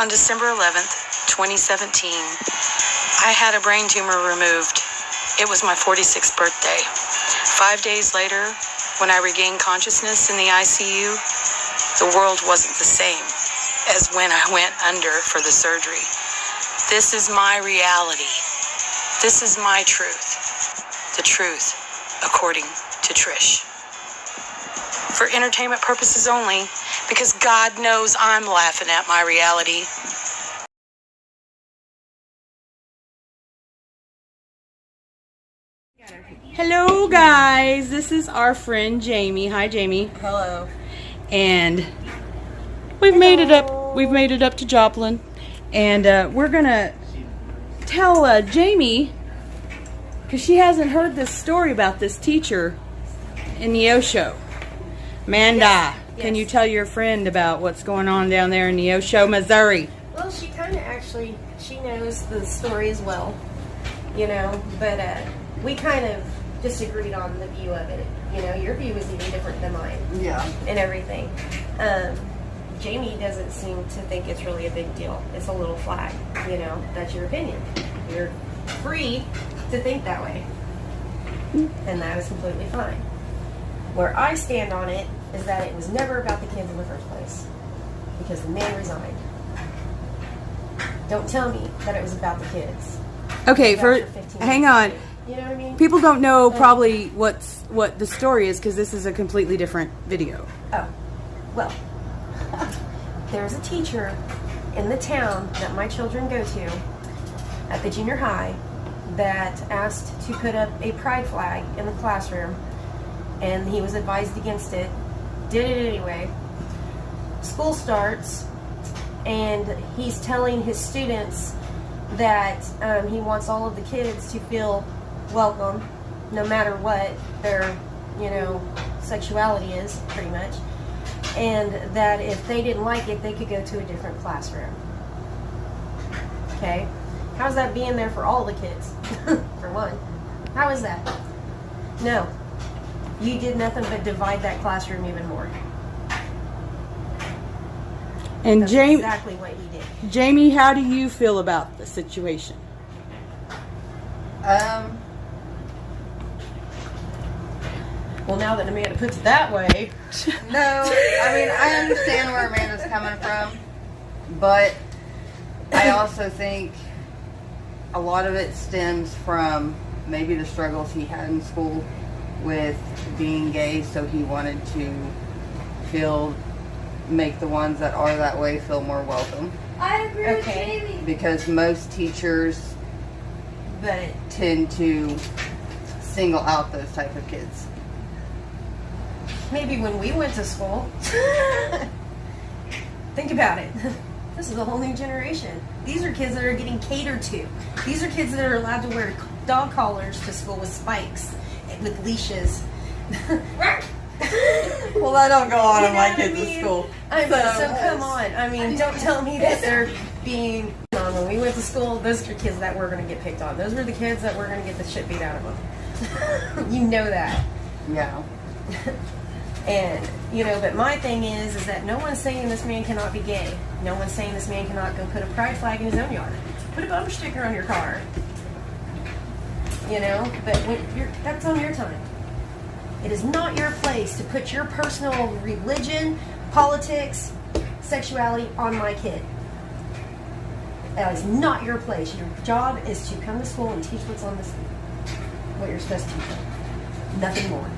On December 11th, 2017, I had a brain tumor removed. It was my 46th birthday. 5 days later, when I regained consciousness in the ICU, the world wasn't the same as when I went under for the surgery. This is my reality. This is my truth. The truth, according to Trish. For entertainment purposes only, because God knows I'm laughing at my reality. Hello guys, this is our friend Jamie. Hi Jamie. Hello. And we've made it up to Joplin, and we're gonna tell Jamie, because she hasn't heard this story about this teacher in Neosho. Amanda, Yes. Can you tell your friend about what's going on down there in Neosho, Missouri? Well, she kind of actually, she knows the story as well, you know, but we kind of disagreed on the view of it. You know, your view is even different than mine. Yeah. And everything. Jamie doesn't seem to think it's really a big deal. It's a little flag, you know, that's your opinion. You're free to think that way. And that is completely fine. Where I stand on it is that it was never about the kids in the first place. Because the man resigned. Don't tell me that it was about the kids. Okay, About your 15 hang on. You know what I mean? People don't know probably what the story is, because this is a completely different video. Oh, well, there's a teacher in the town that my children go to at the junior high that asked to put up a pride flag in the classroom, and he was advised against it, did it anyway. School starts, and he's telling his students that he wants all of the kids to feel welcome, no matter what their, you know, sexuality is, pretty much, and that if they didn't like it, they could go to a different classroom. Okay, how's that being there for all the kids? For one, how is that? No, you did nothing but divide that classroom even more. And That's Jamie, exactly what he did. Jamie, how do you feel about the situation? Well, now that Amanda puts it that way, No, I mean, I understand where Amanda's coming from, but I also think a lot of it stems from maybe the struggles he had in school with being gay, so he wanted to make the ones that are that way feel more welcome. I agree with Okay. Jamie. Because most teachers but tend to single out those type of kids. maybe when we went to school, think about it. This is a whole new generation. These are kids that are getting catered to. These are kids that are allowed to wear dog collars to school with spikes, and with leashes. Well, that don't go on You in know my what I kids' mean? school. I mean, so come on. I mean, don't tell me that they're being on. When we went to school, those are kids that were going to get picked on. Those were the kids that were going to get the shit beat out of them. You know that. Yeah. And, you know, but my thing is that no one's saying this man cannot be gay. No one's saying this man cannot go put a pride flag in his own yard. Put a bumper sticker on your car. You know, but that's on your time. It is not your place to put your personal religion, politics, sexuality on my kid. That is not your place. Your job is to come to school and teach what's on this, what you're supposed to teach them. Nothing more.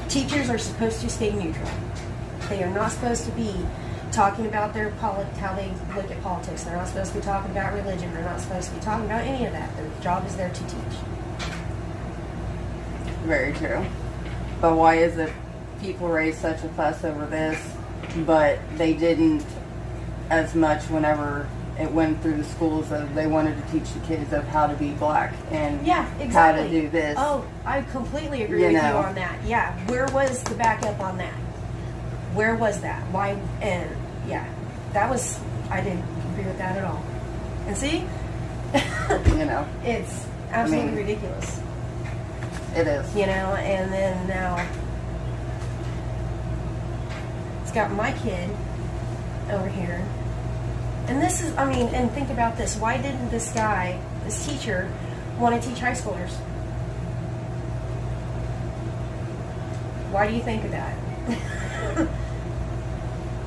Teachers are supposed to stay neutral. They are not supposed to be talking about their how they look at politics. They're not supposed to be talking about religion. They're not supposed to be talking about any of that. Their job is there to teach. Very true. But why is it people raise such a fuss over this, but they didn't as much whenever it went through the schools of they wanted to teach the kids of how to be black and Yeah, exactly. how to do this. Oh, I completely agree You with know. you on that. Yeah, where was the backup on that? Where was that? Why? And yeah, that was, I didn't agree with that at all. And see, You know, it's absolutely ridiculous. it is. You know, and then now it's got my kid over here. And this is, I mean, and think about this. Why didn't this guy, this teacher, want to teach high schoolers? Why do you think of that?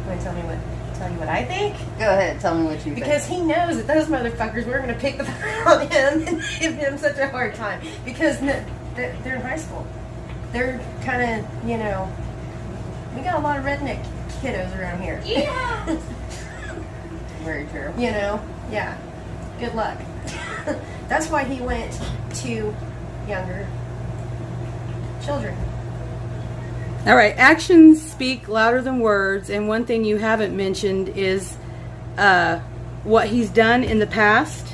Want to tell you what I think? Go ahead, tell me what you Because think. he knows that those motherfuckers were going to pick the fire on him and give him such a hard time. Because they're in high school. They're kind of, you know, we got a lot of redneck kiddos around here. Yeah. Very true. You know, yeah. Good luck. That's why he went to younger children. All right, actions speak louder than words, and one thing you haven't mentioned is what he's done in the past.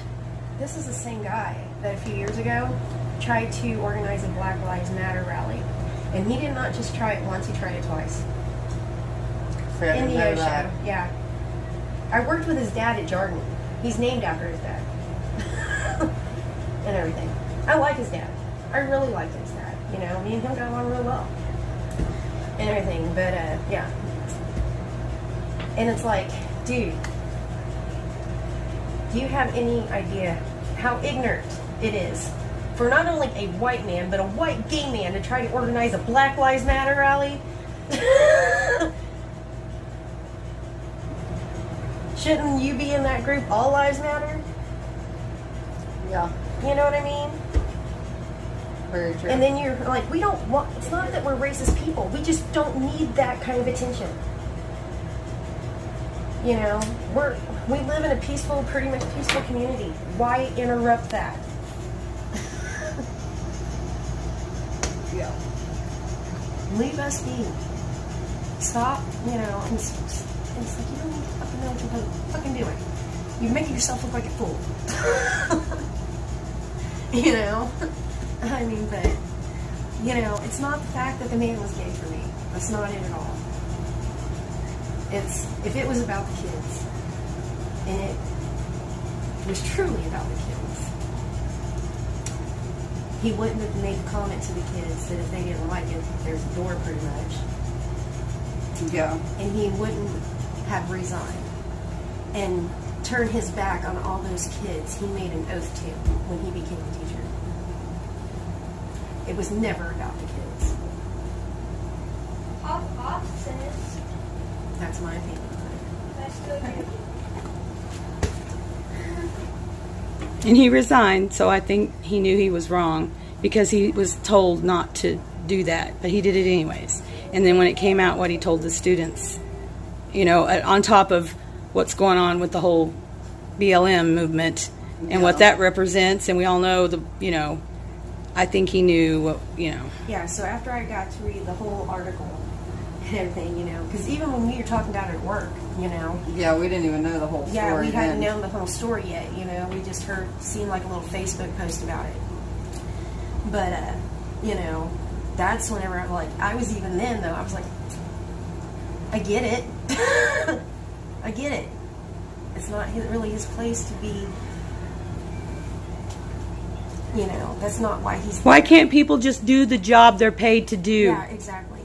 This is the same guy that a few years ago tried to organize a Black Lives Matter rally. And he did not just try it once, he tried it twice. So I In didn't know Neosho, that. yeah. I worked with his dad at Jarden. He's named after his dad. And everything. I like his dad. I really liked his dad. You know, me and him got along real well. And everything, but yeah. And it's like, dude, do you have any idea how ignorant it is for not only a white man, but a white gay man to try to organize a Black Lives Matter rally? Shouldn't you be in that group, All Lives Matter? Yeah, You know what I mean? very true. And then you're like, we don't want, it's not that we're racist people. We just don't need that kind of attention. You know, we live in a peaceful, pretty much peaceful community. Why interrupt that? Yeah. Leave us be. Stop, you know, and it's like, you don't need to fucking know what you're fucking doing. You're making yourself look like a fool. You know? I mean, but, you know, it's not the fact that the man was gay for me. That's not it at all. It's, if it was about the kids, and it was truly about the kids, he wouldn't have made a comment to the kids that if they didn't like it, there's a door pretty much. Yeah. And he wouldn't have resigned and turned his back on all those kids he made an oath to when he became a teacher. It was never about the kids. Off says That's my opinion. that's still good. And he resigned, so I think he knew he was wrong because he was told not to do that, but he did it anyways. And then when it came out what he told the students, you know, on top of what's going on with the whole BLM movement and what that represents, and we all know the, you know, I think he knew what, you know. Yeah, so after I got to read the whole article and everything, you know, because even when we were talking about it at work, you know. Yeah, we didn't even know the whole story. Yeah, we hadn't then. known the whole story yet, you know. We just seen like a little Facebook post about it. But, you know, that's whenever I was even then, though, I was like, I get it. I get it. It's not really his place to be, you know, that's not why he's there. Why can't people just do the job they're paid to do? Yeah, exactly.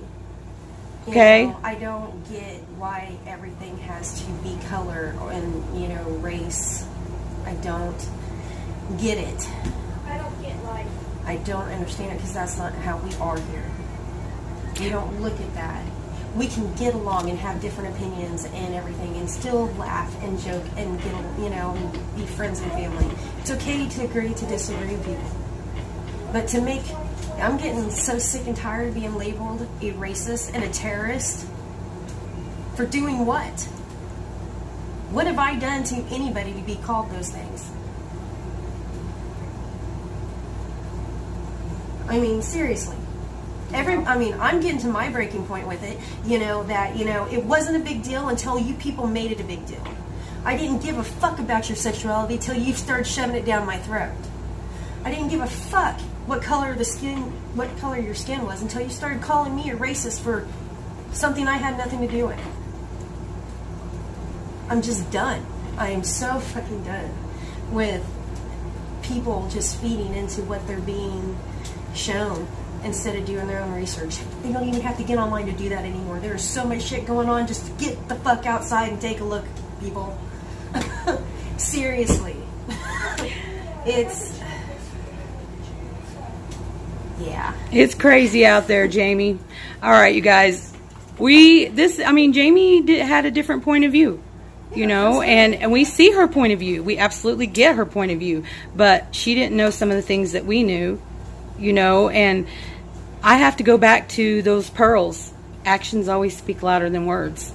You Okay. know, I don't get why everything has to be color and, you know, race. I don't get it. I don't get life. I don't understand it because that's not how we are here. We don't look at that. We can get along and have different opinions and everything and still laugh and joke and get, you know, and be friends and family. It's okay to agree to disagree with people. But to make, I'm getting so sick and tired of being labeled a racist and a terrorist for doing what? What have I done to anybody to be called those things? I mean, seriously. I'm getting to my breaking point with it, you know, that, you know, it wasn't a big deal until you people made it a big deal. I didn't give a fuck about your sexuality till you started shoving it down my throat. I didn't give a fuck what color your skin was until you started calling me a racist for something I had nothing to do with. I'm just done. I am so fucking done with people just feeding into what they're being shown instead of doing their own research. They don't even have to get online to do that anymore. There's so much shit going on. Just get the fuck outside and take a look, people. Seriously. Yeah. It's crazy out there, Jamie. All right, you guys. Jamie had a different point of view, and we see her point of view. We absolutely get her point of view, but she didn't know some of the things that we knew, and I have to go back to those pearls. Actions always speak louder than words.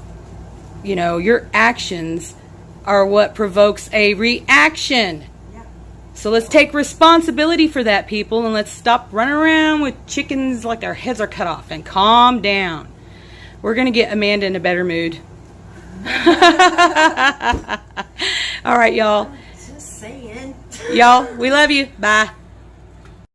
Your actions are what provokes a reaction. So let's take responsibility for that, people, and let's stop running around with chickens like their heads are cut off and calm down. We're going to get Amanda in a better mood. All right, y'all. Just saying. Y'all, we love you. Bye.